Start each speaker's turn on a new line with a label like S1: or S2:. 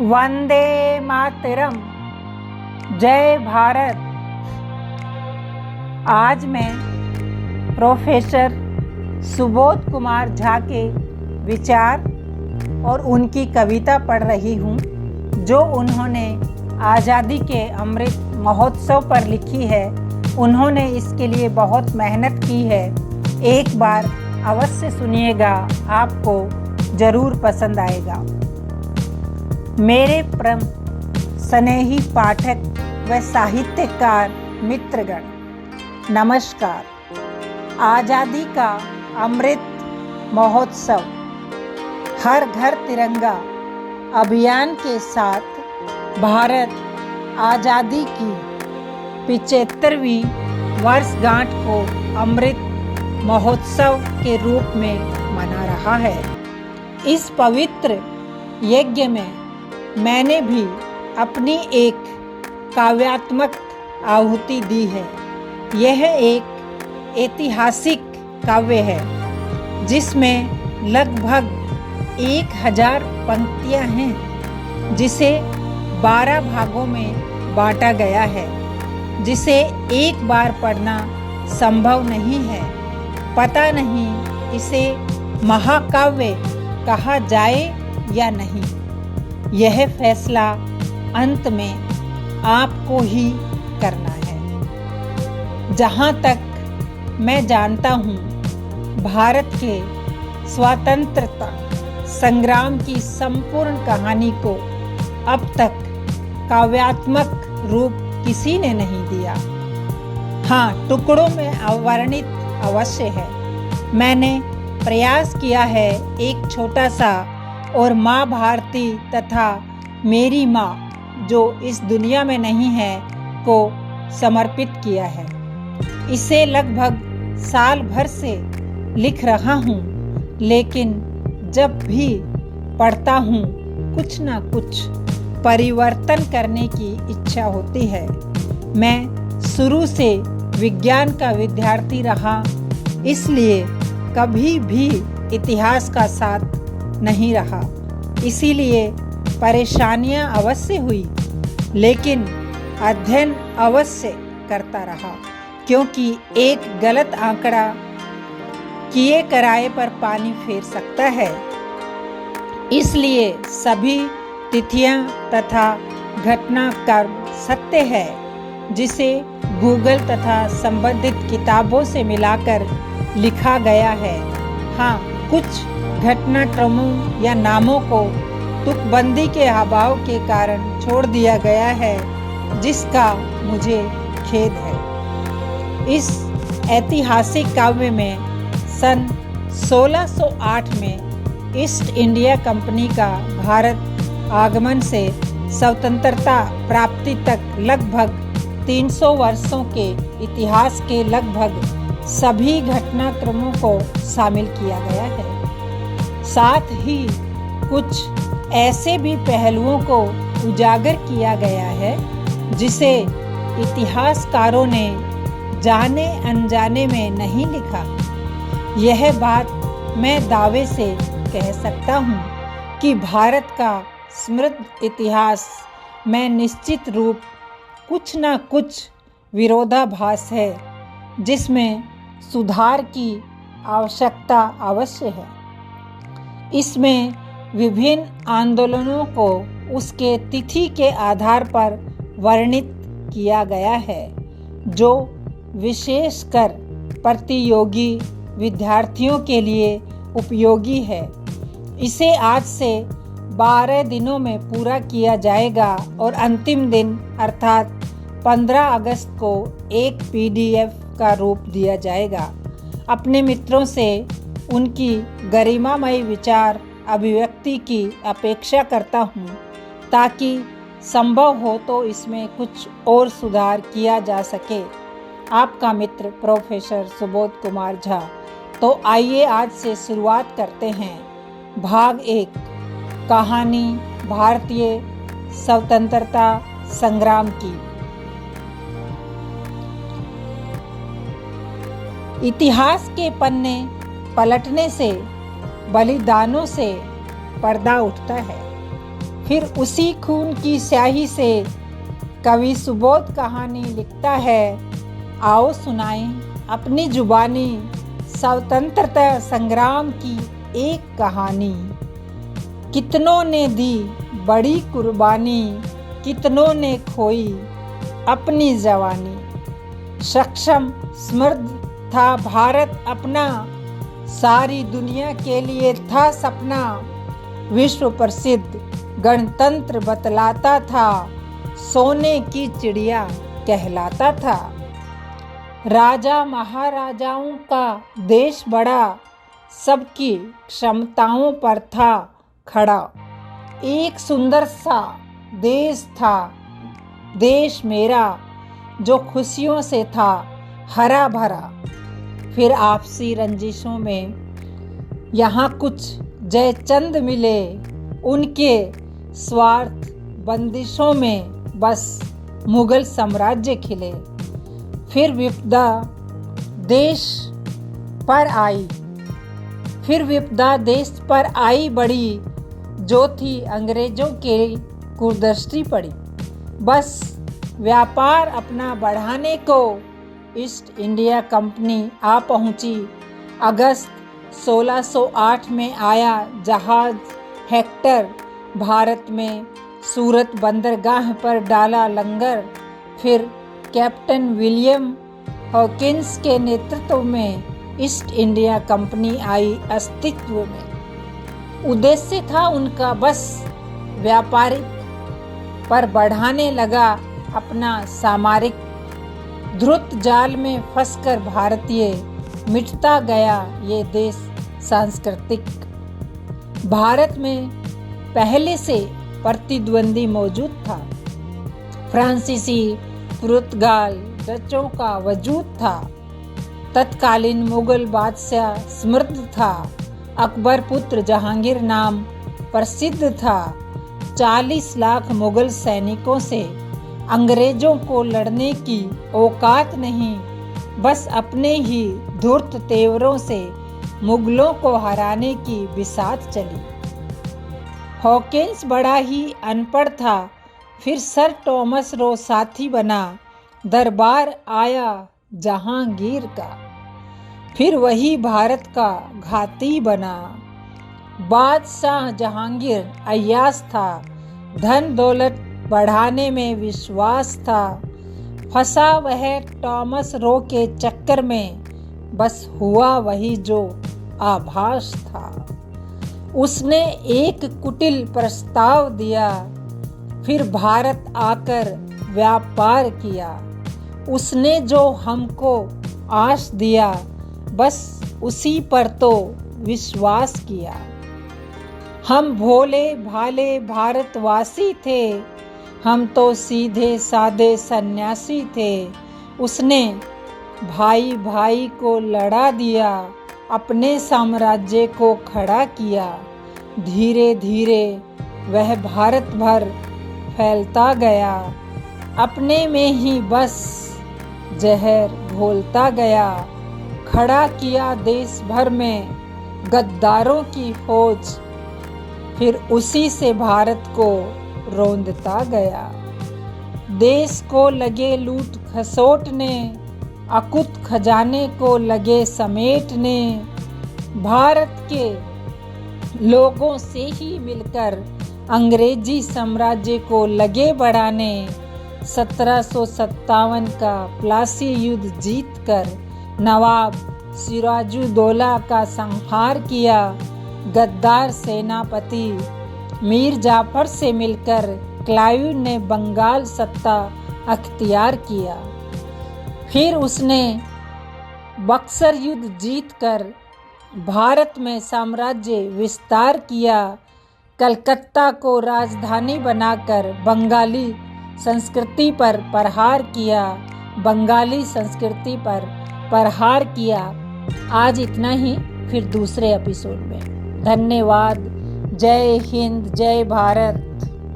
S1: वंदे मातरम। जय भारत। आज मैं प्रोफेसर सुबोध कुमार झा के विचार और उनकी कविता पढ़ रही हूँ, जो उन्होंने आज़ादी के अमृत महोत्सव पर लिखी है। उन्होंने इसके लिए बहुत मेहनत की है। एक बार अवश्य सुनिएगा, आपको ज़रूर पसंद आएगा। मेरे परम स्नेही पाठक व साहित्यकार मित्रगण, नमस्कार। आज़ादी का अमृत महोत्सव हर घर तिरंगा अभियान के साथ भारत आज़ादी की 75वीं वर्षगांठ को अमृत महोत्सव के रूप में मना रहा है। इस पवित्र यज्ञ में मैंने भी अपनी एक काव्यात्मक आहुति दी है। यह एक ऐतिहासिक काव्य है जिसमें लगभग 1000 पंक्तियां हैं, जिसे 12 भागों में बांटा गया है, जिसे एक बार पढ़ना संभव नहीं है। पता नहीं इसे महाकाव्य कहा जाए या नहीं। यह फैसला अंत में आपको ही करना है। जहाँ तक मैं जानता हूँ, भारत के स्वतंत्रता संग्राम की संपूर्ण कहानी को अब तक काव्यात्मक रूप किसी ने नहीं दिया। हाँ, टुकड़ों में अवर्णित अवश्य है। मैंने प्रयास किया है एक छोटा सा और माँ भारती तथा मेरी माँ जो इस दुनिया में नहीं है को समर्पित किया है। इसे लगभग साल भर से लिख रहा हूँ, लेकिन जब भी पढ़ता हूँ कुछ ना कुछ परिवर्तन करने की इच्छा होती है। मैं शुरू से विज्ञान का विद्यार्थी रहा, इसलिए कभी भी इतिहास का साथ नहीं रहा। इसीलिए परेशानियां अवश्य हुई, लेकिन अध्ययन अवश्य करता रहा, क्योंकि एक गलत आंकड़ा किए कराए पर पानी फेर सकता है। इसलिए सभी तिथियां तथा घटनाक्रम सत्य है, जिसे गूगल तथा संबंधित किताबों से मिलाकर लिखा गया है। हाँ, कुछ घटनाक्रमों या नामों को तुकबंदी के अभाव के कारण छोड़ दिया गया है, जिसका मुझे खेद है। इस ऐतिहासिक काव्य में सन 1608 में ईस्ट इंडिया कंपनी का भारत आगमन से स्वतंत्रता प्राप्ति तक लगभग 300 वर्षों के इतिहास के लगभग सभी घटनाक्रमों को शामिल किया गया है। साथ ही कुछ ऐसे भी पहलुओं को उजागर किया गया है जिसे इतिहासकारों ने जाने अनजाने में नहीं लिखा। यह बात मैं दावे से कह सकता हूँ कि भारत का समृद्ध इतिहास में निश्चित रूप कुछ न कुछ विरोधाभास है, जिसमें सुधार की आवश्यकता अवश्य है। इसमें विभिन्न आंदोलनों को उसके तिथि के आधार पर वर्णित किया गया है, जो विशेषकर प्रतियोगी विद्यार्थियों के लिए उपयोगी है। इसे आज से 12 दिनों में पूरा किया जाएगा और अंतिम दिन अर्थात 15 अगस्त को एक PDF का रूप दिया जाएगा। अपने मित्रों से उनकी गरिमामय विचार अभिव्यक्ति की अपेक्षा करता हूँ, ताकि संभव हो तो इसमें कुछ और सुधार किया जा सके। आपका मित्र प्रोफेसर सुबोध कुमार झा। तो आइए आज से शुरुआत करते हैं। भाग 1, कहानी भारतीय स्वतंत्रता संग्राम की। इतिहास के पन्ने पलटने से, बलिदानों से पर्दा उठता है। फिर उसी खून की स्याही से कवि सुबोध कहानी लिखता है। आओ सुनाएं अपनी जुबानी स्वतंत्रता संग्राम की एक कहानी। कितनों ने दी बड़ी कुर्बानी, कितनों ने खोई अपनी जवानी। सक्षम समृद्ध था भारत अपना, सारी दुनिया के लिए था सपना। विश्व प्रसिद्ध गणतंत्र बतलाता था, सोने की चिड़िया कहलाता था। राजा महाराजाओं का देश बड़ा, सबकी क्षमताओं पर था खड़ा। एक सुंदर सा देश था देश मेरा, जो खुशियों से था हरा भरा। फिर आपसी रंजिशों में यहाँ कुछ जयचंद मिले, उनके स्वार्थ बंदिशों में बस मुगल साम्राज्य खिले। फिर विपदा देश पर आई बड़ी, जो थी अंग्रेजों के कुदृष्टि पड़ी। बस व्यापार अपना बढ़ाने को ईस्ट इंडिया कंपनी आ पहुंची। अगस्त 1608 में आया जहाज हेक्टर, भारत में सूरत बंदरगाह पर डाला लंगर। फिर कैप्टन विलियम हॉकिंस के नेतृत्व में ईस्ट इंडिया कंपनी आई अस्तित्व में। उद्देश्य था उनका बस व्यापारिक, पर बढ़ाने लगा अपना सामरिक। द्रुत जाल में फंसकर भारतीय मिटता गया ये देश सांस्कृतिक। भारत में पहले से प्रतिद्वंदी मौजूद था। फ्रांसीसी, पुर्तगाल, डचों का वजूद था। तत्कालीन मुगल बादशाह समृद्ध था। अकबर पुत्र जहांगीर नाम प्रसिद्ध था। 40 लाख मुगल सैनिकों से अंग्रेजों को लड़ने की औकात नहीं, बस अपने ही धूर्त तेवरों से मुगलों को हराने की बिसात चली। हॉकिंस बड़ा ही अनपढ़ था, फिर सर टॉमस रो साथी बना। दरबार आया जहांगीर का, फिर वही भारत का घाती बना। बादशाह जहांगीर अय्याश था, धन दौलत बढ़ाने में विश्वास था। फंसा वह टॉमस रो के चक्कर में, बस हुआ वही जो आभास था। उसने एक कुटिल प्रस्ताव दिया, फिर भारत आकर व्यापार किया। उसने जो हमको आश दिया, बस उसी पर तो विश्वास किया। हम भोले भाले भारतवासी थे, हम तो सीधे साधे सन्यासी थे। उसने भाई भाई को लड़ा दिया, अपने साम्राज्य को खड़ा किया। धीरे धीरे वह भारत भर फैलता गया, अपने में ही बस जहर घोलता गया। खड़ा किया देश भर में गद्दारों की फौज, फिर उसी से भारत को रौंदता गया। देश को लगे लूट खसोटने, अकुत खजाने को लगे समेटने। भारत के लोगों से ही मिलकर अंग्रेजी साम्राज्य को लगे बढ़ाने। 1757 का प्लासी युद्ध जीतकर नवाब सिराजुद्दौला का संहार किया। गद्दार सेनापति मीर जाफर से मिलकर क्लाइव ने बंगाल सत्ता अख्तियार किया। फिर उसने बक्सर युद्ध जीतकर भारत में साम्राज्य विस्तार किया। कलकत्ता को राजधानी बनाकर बंगाली संस्कृति पर प्रहार किया। आज इतना ही, फिर दूसरे एपिसोड में। धन्यवाद। जय हिंद, जय भारत।